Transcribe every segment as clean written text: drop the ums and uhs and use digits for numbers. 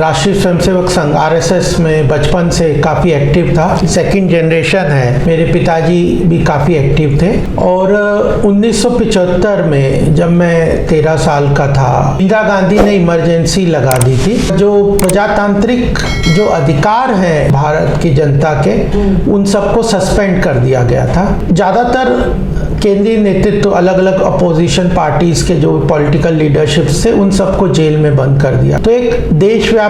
राष्ट्रीय स्वयंसेवक संघ आरएसएस में बचपन से काफ़ी एक्टिव था। सेकंड जनरेशन है। मेरे पिताजी भी काफ़ी एक्टिव थे और 1975 में जब मैं 13 साल का था, इंदिरा गांधी ने इमरजेंसी लगा दी थी। जो प्रजातांत्रिक जो अधिकार हैं भारत की जनता के, उन सबको सस्पेंड कर दिया गया था। ज़्यादातर केंद्रीय नेतृत्व, अलग अलग अपोजिशन पार्टीज के जो पॉलिटिकल लीडरशिप्स थे, उन सबको जेल में बंद कर दिया। तो एक देशव्यापी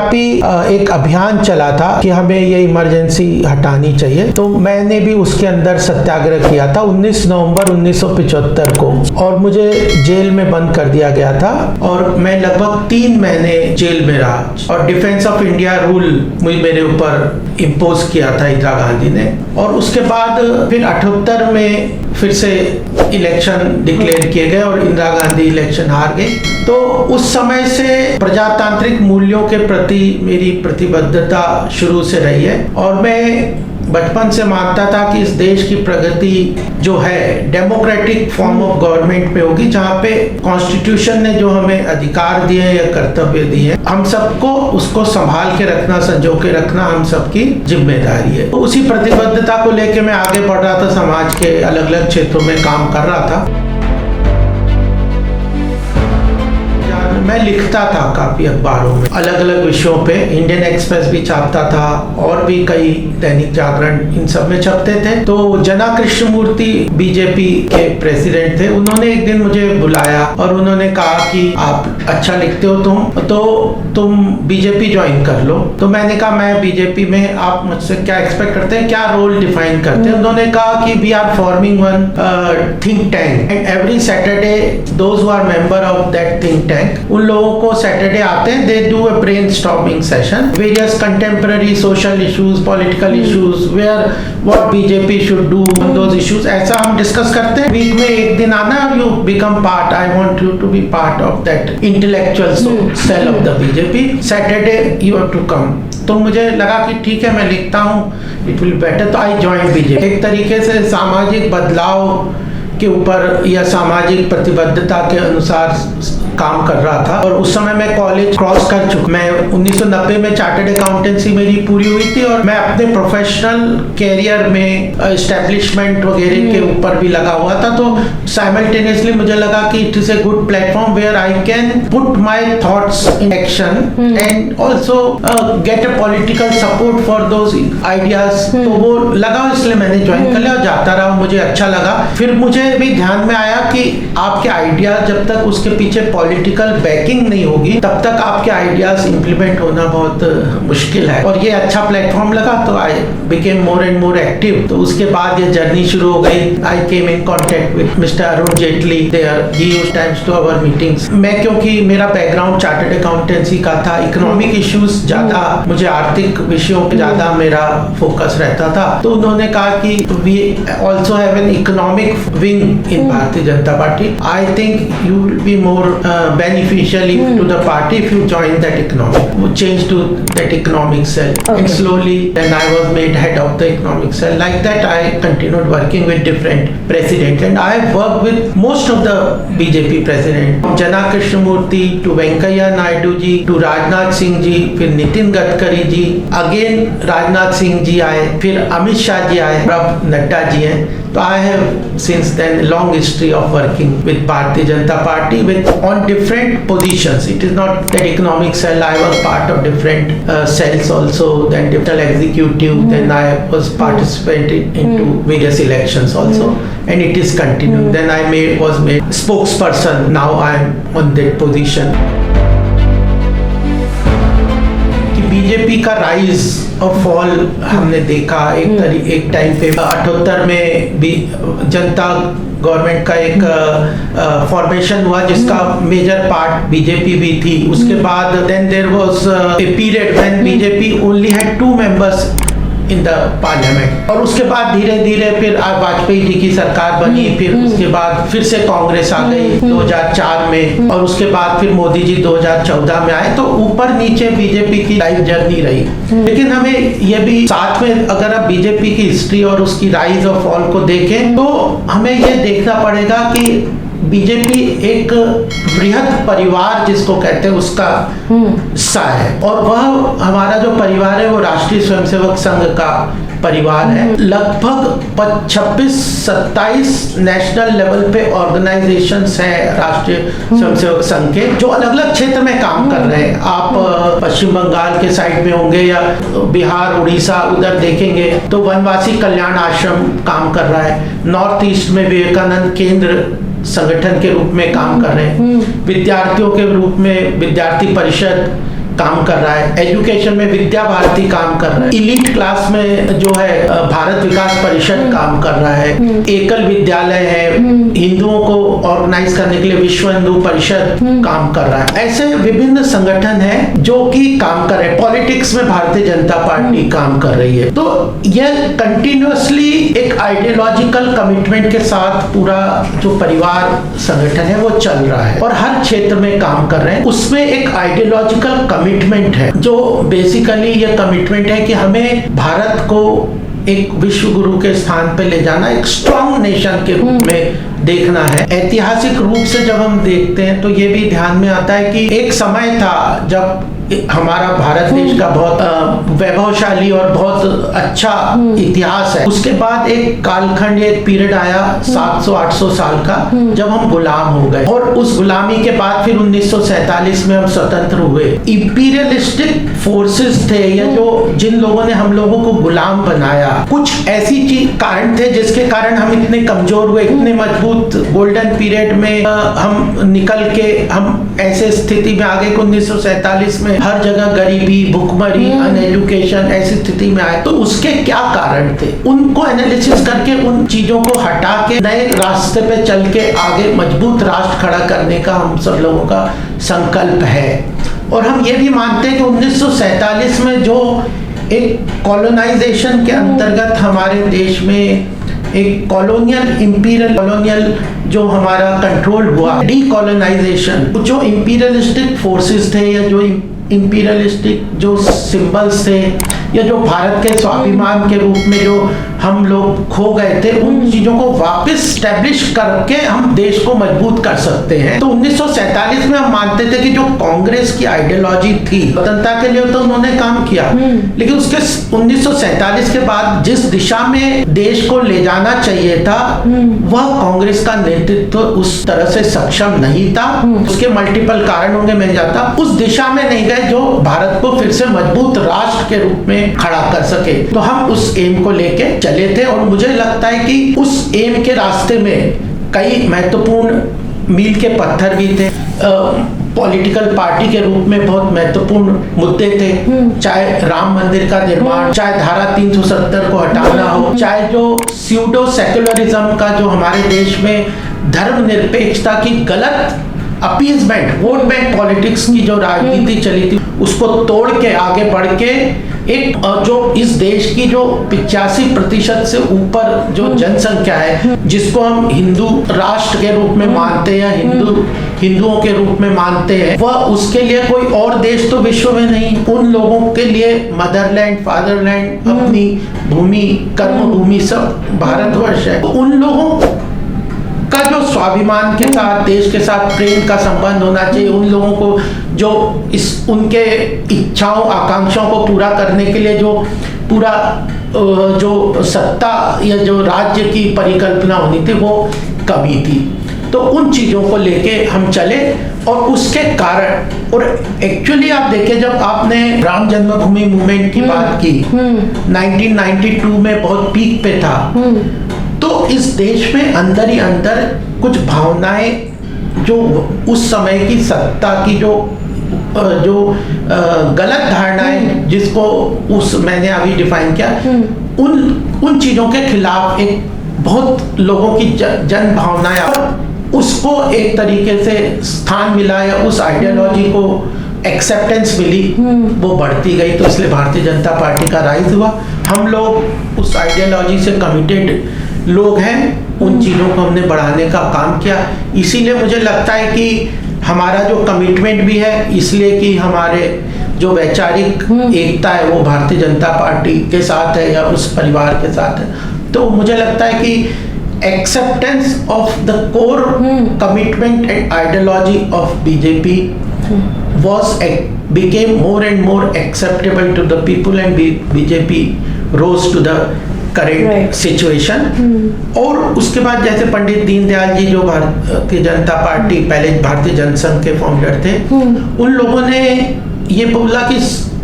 एक अभियान चला था कि हमें ये इमरजेंसी हटानी चाहिए। तो मैंने भी उसके अंदर सत्याग्रह किया था 19 नवंबर 1975 को, और मुझे जेल में बंद कर दिया गया था और मैं लगभग 3 महीने जेल में रहा। और डिफेंस ऑफ इंडिया रूल मेरे ऊपर इम्पोज किया था इंदिरा गांधी ने। और उसके बाद फिर 78 में फिर से इलेक्शन डिक्लेयर किए गए और इंदिरा गांधी इलेक्शन हार गई। तो उस समय से प्रजातांत्रिक मूल्यों के प्रति मेरी प्रतिबद्धता शुरू से रही है और मैं बचपन से मानता था कि इस देश की प्रगति जो है डेमोक्रेटिक फॉर्म ऑफ गवर्नमेंट पे होगी, जहाँ पे कॉन्स्टिट्यूशन ने जो हमें अधिकार दिए या कर्तव्य दिए, हम सबको उसको संभाल के रखना, संजो के रखना हम सबकी जिम्मेदारी है। तो उसी प्रतिबद्धता को लेके मैं आगे बढ़ रहा था, समाज के अलग अलग क्षेत्रों में काम कर रहा था। मैं लिखता था काफी अखबारों में अलग अलग विषयों पे। इंडियन एक्सप्रेस भी छापता था और भी कई दैनिक जागरण, इन सब में छपते थे। तो जना कृष्णमूर्ति बीजेपी के प्रेसिडेंट थे, उन्होंने एक दिन मुझे बुलाया और उन्होंने कहा कि आप अच्छा लिखते हो तो तुम बीजेपी ज्वाइन कर लो। तो मैंने कहा मैं बीजेपी में, आप मुझसे क्या एक्सपेक्ट करते हैं, क्या रोल डिफाइन करते हैं? उन्होंने कहा कि we are forming one think tank and every Saturday those who are member of that think tank, उन लोगों को सैटरडे आते हैं, they do a brainstorming session, various contemporary social issues, political issues, where what BJP should do on those issues, ऐसा हम discuss करते हैं। Week में एक दिन आना और you become part, I want you to be part of that intellectual cell of the BJP, Saturday you have to come. तो मुझे लगा कि ठीक है, मैं लिखता हूँ, इट विल बेटर, तो आई जॉइन बीजेपी। एक तरीके से सामाजिक बदलाव के ऊपर या सामाजिक प्रतिबद्धता के अनुसार काम कर रहा था। और उस समय मैं कॉलेज क्रॉस कर चुका, मैं 1990 में चार्टर्ड अकाउंटेंसी मेरी पूरी हुई थी और मैं अपने प्रोफेशनल कैरियर में एस्टेब्लिशमेंट वगैरह के ऊपर भी लगा हुआ था। तो साइमल्टेनियसली मुझे लगा कि it is a good platform where I can put my thoughts in action and also get a political support for those ideas. तो वो लगा, इसलिए मैंने ज्वाइन कर लिया और जाता रहा, मुझे अच्छा लगा। फिर मुझे भी ध्यान में आया कि आपके आइडिया जब तक उसके पीछे पॉलिटिकल बैकिंग नहीं होगी, तब तक आपके आइडियाज इंप्लीमेंट होना बहुत मुश्किल है। और ये अच्छा प्लेटफॉर्म लगा तो I became more and more active. तो उसके बाद ये जर्नी शुरू हो गई। I came in contact with mister Arun Jaitley, there he used times to our meetings. मैं, क्योंकि मेरा बैकग्राउंड चार्टर्ड अकाउंटेंसी का था, इकोनॉमिक इश्यूज ज्यादा, मुझे आर्थिक विषयों पे ज्यादा मेरा फोकस रहता था, तो उन्होंने कहा कि we also have an economic wing in Bharatiya Janata Party. I think you will be more beneficial to the party if you join that economic. We changed to that economic cell, and slowly then I was made head of the economic cell. Like that, I continued working with different presidents, and I have worked with most of the BJP presidents, from Jana Krishnamurti to Venkaiah Naidu ji to Rajnath Singh ji, फिर Nitin Gadkari ji, again Rajnath Singh ji आए, फिर अमित शाह जी आए, अब नड्डा जी हैं। तो I have since then a long history of working with Bharatiya Janata Party with on different positions. It is not that economic cell. I was part of different cells also. Then digital executive. Then I was participated into various elections also, and it is continuing. Then I was made spokesperson. Now I am on that position. BJP का rise और fall हमने देखा एक time पे 78 में भी जनता government का एक फॉर्मेशन हुआ जिसका मेजर पार्ट बीजेपी भी थी। उसके बाद then there was a period when BJP only had 2 members in the parliament, और उसके बाद धीरे धीरे फिर वाजपेयी जी की सरकार बनी, फिर उसके बाद फिर से कांग्रेस आ गई 2004 में, और उसके बाद फिर मोदी जी 2014 में आए। तो ऊपर नीचे बीजेपी की लाइफ जर्नी रही। लेकिन हमें ये भी साथ में, अगर आप बीजेपी की हिस्ट्री और उसकी राइज और फॉल को देखें, तो हमें ये देखना पड़ेगा कि बीजेपी एक बृहद परिवार जिसको कहते हैं उसका हिस्सा है, और वह हमारा जो परिवार है वो राष्ट्रीय स्वयंसेवक संघ का परिवार है। लगभग 26-27 नेशनल लेवल पे ऑर्गेनाइजेशंस हैं राष्ट्रीय स्वयंसेवक संघ के, जो अलग अलग क्षेत्र में काम कर रहे हैं। आप पश्चिम बंगाल के साइड में होंगे या बिहार, उड़ीसा, उधर देखेंगे तो वनवासी कल्याण आश्रम काम कर रहा है। नॉर्थ ईस्ट में विवेकानंद केंद्र संगठन के रूप में काम कर रहे हैं। विद्यार्थियों के रूप में विद्यार्थी परिषद काम कर रहा है। एजुकेशन में विद्या भारती काम कर रहा है। इलीट क्लास में जो है भारत विकास परिषद काम कर रहा है। एकल विद्यालय है। हिंदुओं को ऑर्गेनाइज करने के लिए विश्व हिंदू परिषद काम कर रहा है। ऐसे विभिन्न संगठन हैं जो कि काम कर रहे हैं। पॉलिटिक्स में भारतीय जनता पार्टी काम कर रही है। तो यह कंटिन्यूअसली एक आइडियोलॉजिकल कमिटमेंट के साथ पूरा जो परिवार संगठन है वो चल रहा है और हर क्षेत्र में काम कर रहे हैं। उसमें एक आइडियोलॉजिकल कमिटमेंट है, जो बेसिकली ये कमिटमेंट है कि हमें भारत को एक विश्व गुरु के स्थान पे ले जाना, एक स्ट्रॉन्ग नेशन के रूप में देखना है। ऐतिहासिक रूप से जब हम देखते हैं तो ये भी ध्यान में आता है कि एक समय था जब हमारा भारत देश का बहुत वैभवशाली और बहुत अच्छा इतिहास है। उसके बाद एक कालखंड, एक पीरियड आया 700-800 साल का, जब हम गुलाम हो गए, और उस गुलामी के बाद फिर 1947 में हम स्वतंत्र हुए। इंपीरियलिस्टिक फोर्सेस थे या जो जिन लोगों ने हम लोगों को गुलाम बनाया, कुछ ऐसी चीज कारण थे जिसके कारण हम इतने कमजोर हुए, इतने मजबूत गोल्डन पीरियड में हम निकल के हम ऐसे स्थिति में आ गए कि 1947 में हर जगह गरीबी, भुखमरी, अनएजुकेशन ऐसी स्थिति में आए। तो उसके क्या कारण थे, उनको एनालिसिस करके उन चीजों को हटा के नए रास्ते पे चल के आगे मजबूत राष्ट्र खड़ा करने का हम सब लोगों का संकल्प है। और हम ये भी मानते हैं कि 1947 में जो एक कॉलोनाइजेशन के अंतर्गत हमारे देश में एक कॉलोनियल जो हमारा कंट्रोल हुआ, डीकॉलोनाइजेशन, जो इंपीरियलिस्टिक फोर्सेस थे या जो इंपीरियलिस्टिक जो सिंबल्स थे या जो भारत के स्वाभिमान के रूप में जो हम लोग खो गए थे, उन चीजों को वापस स्टैब्लिश करके हम देश को मजबूत कर सकते हैं। तो 1947 में हम मानते थे कि जो कांग्रेस की आइडियोलॉजी थी स्वतंत्रता के लिए तो उन्होंने काम किया, लेकिन उसके 1947 के बाद जिस दिशा में देश को ले जाना चाहिए था वह कांग्रेस का नेतृत्व उस तरह से सक्षम नहीं था। उसके मल्टीपल कारण होंगे, मैं जाता उस दिशा में नहीं गए जो भारत को फिर से मजबूत राष्ट्र के रूप में खड़ा कर सके। तो हम उस एम को लेके चले थे और मुझे लगता है कि उस एम के रास्ते में कई महत्वपूर्ण मील के पत्थर भी थे। पॉलिटिकल पार्टी के रूप में बहुत महत्वपूर्ण मुद्दे थे, चाहे राम मंदिर का निर्माण, चाहे धारा 370 को हटाना हो, चाहे जो स्यूडो सेक्युलरिज्म का जो हमारे देश में धर्मनिरपेक्षता की गलत अपीजमेंट, वोट बैंक पॉलिटिक्स की जो राजनीति चली थी उसको तोड़ के आगे बढ़ के एक जो इस देश की जो 85% से ऊपर जो जनसंख्या है जिसको हम हिंदू राष्ट्र के रूप में मानते हैं, हिंदुओं के रूप में मानते हैं, वह उसके लिए कोई और देश तो विश्व में नहीं। उन लोगों के लिए मदरलैंड, फादरलैंड, अपनी भूमि, कर्म भूमि सब भारतवर्ष है। उन लोगों का जो स्वाभिमान के साथ, देश के साथ प्रेम का संबंध होना चाहिए, उन लोगों को जो उनके इच्छाओं आकांक्षाओं को पूरा करने के लिए जो पूरा जो सत्ता या जो राज्य की परिकल्पना होनी थी वो कमी थी। तो उन चीजों को लेके हम चले और उसके कारण, और एक्चुअली आप देखें जब आपने राम जन्मभूमि मूवमेंट की बात की 1992 में बहुत पीक पे था, तो इस देश में अंदर ही अंदर कुछ भावनाएं जो उस समय की सत्ता की जो गलत धारणाएं जिसको मैंने अभी डिफाइन किया, उन चीजों के खिलाफ एक बहुत लोगों की जन भावनाएं, उसको एक तरीके से स्थान मिला या उस आइडियोलॉजी को एक्सेप्टेंस मिली, वो बढ़ती गई। तो इसलिए भारतीय जनता पार्टी का राइज हुआ। हम लोग उस आइडियोलॉजी से कमिटेड लोग हैं, उन चीज़ों को हमने बढ़ाने का काम किया। इसीलिए मुझे लगता है कि हमारा जो कमिटमेंट भी है, इसलिए कि हमारे जो वैचारिक एकता है वो भारतीय जनता पार्टी के साथ है या उस परिवार के साथ है। तो मुझे लगता है कि acceptance of the core commitment and ideology of BJP became more and more acceptable to the people, and BJP rose to the current situation. और उसके बाद जैसे पंडित दीनदयाल जी जो भारतीय जनता पार्टी, पहले भारतीय जनसंघ के फाउंडर थे, उन लोगों ने ये बोला कि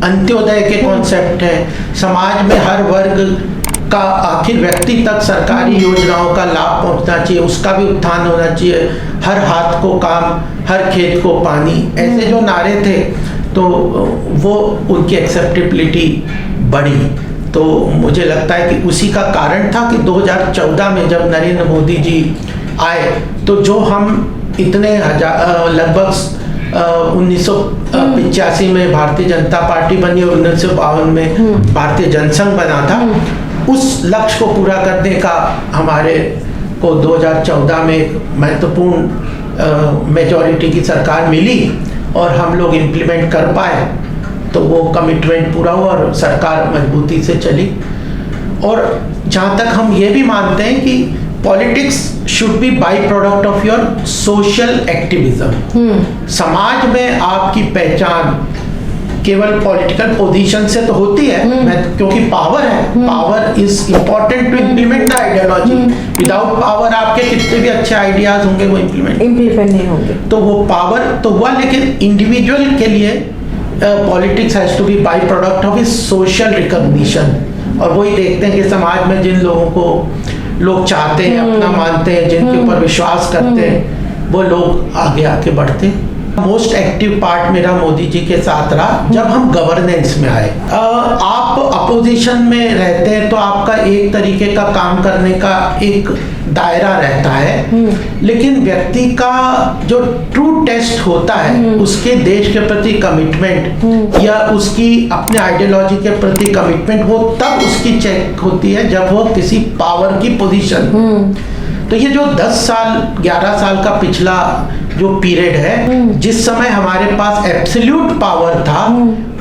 अंत्योदय के कॉन्सेप्ट है, समाज में हर वर्ग का आखिर व्यक्ति तक सरकारी योजनाओं का लाभ पहुंचना चाहिए, उसका भी उत्थान होना चाहिए, हर हाथ को काम, हर खेत को पानी, ऐसे जो नारे थे तो वो उनकी एक्सेप्टेबिलिटी बढ़ी। तो मुझे लगता है कि उसी का कारण था कि 2014 में जब नरेंद्र मोदी जी आए तो जो हम इतने लगभग 1985 में भारतीय जनता पार्टी बनी और 1952 में भारतीय जनसंघ बना था, उस लक्ष्य को पूरा करने का हमारे को 2014 में महत्वपूर्ण मेजॉरिटी की सरकार मिली और हम लोग इम्प्लीमेंट कर पाए, तो वो कमिटमेंट पूरा हुआ और सरकार मजबूती से चली। और जहाँ तक हम ये भी मानते हैं कि politics should be byproduct of your social activism. समाज में आपकी पहचान केवल पॉलिटिकल पोजीशन से तो होती है, क्योंकि पावर है, power is important to implement the ideology. Without power आपके कितने भी अच्छे आइडियाज होंगे वो इम्प्लीमेंट नहीं होंगे। तो वो पावर तो हुआ, लेकिन इंडिविजुअल के लिए politics has to be byproduct of is social recognition. और वही देखते हैं कि समाज में जिन लोगों को लोग चाहते हैं, अपना मानते हैं, जिनके ऊपर विश्वास करते हैं, वो लोग आगे आके बढ़ते हैं। मोस्ट एक्टिव पार्ट मेरा मोदी जी के साथ रहा जब हम गवर्नेंस में आए। आप अपोजिशन में रहते हैं तो आपका एक तरीके का काम करने का एक दायरा रहता है, लेकिन व्यक्ति का जो ट्रू टेस्ट होता है उसके देश के प्रति कमिटमेंट या उसकी अपने आइडियोलॉजी के प्रति कमिटमेंट, वो तब उसकी चेक होती है जब वो किसी पावर की पोजीशन। तो ये जो 10 साल 11 साल का पिछला जो पीरियड है, जिस समय हमारे पास एब्सोल्यूट पावर था,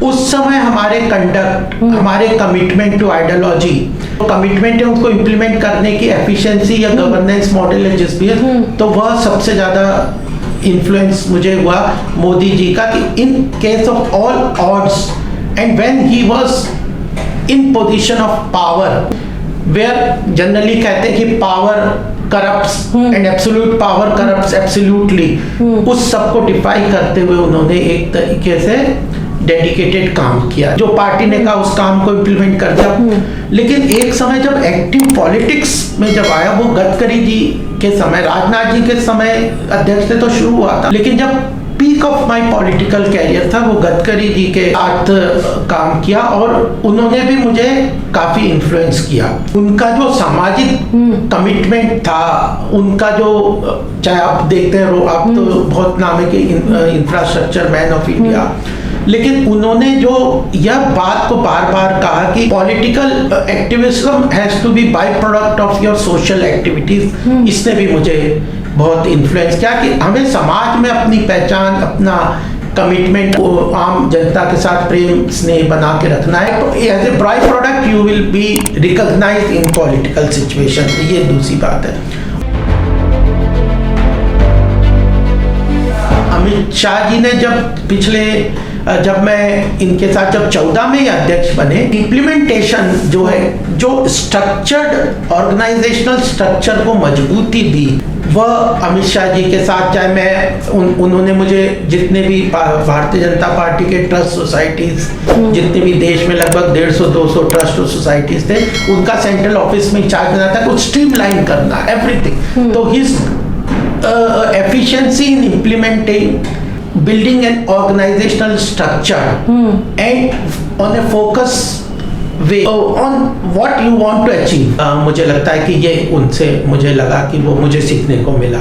उस समय हमारे कंडक्ट, हमारे कमिटमेंट टू आइडियोलॉजी, कमिटमेंट है उसको इम्प्लीमेंट करने की एफिशिएंसी या गवर्नेंस मॉडल है जिस भी है, तो वह सबसे ज्यादा इन्फ्लुएंस मुझे हुआ मोदी जी का कि in case of all odds and when he was in position of power, where generally कहते हैं कि power corrupts and absolute power corrupts absolutely, उस सबको डिफाई करते हुए उन्होंने एक तरीके से डेडिकेटेड काम किया। जो पार्टी ने कहा उस काम को इम्प्लीमेंट कर दिया। लेकिन एक समय जब एक्टिव पॉलिटिक्स में जब आया, वो गडकरी जी के समय, राजनाथ जी के समय अध्यक्ष से तो शुरू हुआ था, लेकिन जब peak of my political career था वो गडकरी जी के साथ काम किया और उन्होंने भी मुझे काफी इन्फ्लुएंस किया। उनका जो सामाजिक कमिटमेंट था, उनका जो, चाहे आप देखते हैं आप तो बहुत नाम है कि इंफ्रास्ट्रक्चर मैन ऑफ इंडिया, लेकिन उन्होंने जो यह बात को बार बार कहा कि political activism has to be byproduct of your social activities, इसने भी मुझे बहुत इन्फ्लुएंस किया कि हमें समाज में अपनी पहचान, अपना कमिटमेंट को आम जनता के साथ प्रेम स्नेह बना के रखना है। तो as a byproduct you will be recognized in political situation, ये दूसरी बात है। अमित शाह जी ने जब मैं इनके साथ जब 14 में अध्यक्ष बने, इम्प्लीमेंटेशन जो है, जो स्ट्रक्चर्ड ऑर्गेनाइजेशनल स्ट्रक्चर को मजबूती दी, वह अमित शाह जी के साथ, चाहे मैं उन्होंने मुझे जितने भी भारतीय जनता पार्टी के ट्रस्ट सोसाइटीज, जितने भी देश में लगभग 150-200 ट्रस्ट सोसाइटीज थे, उनका सेंट्रल ऑफिस में इंचार्ज बना था, कुछ स्ट्रीमलाइन करना एवरीथिंग। तो his efficiency in implementing, building an organizational structure and on a focus way on what you want to achieve, मुझे लगता है कि ये उनसे मुझे लगा कि वो मुझे सीखने को मिला।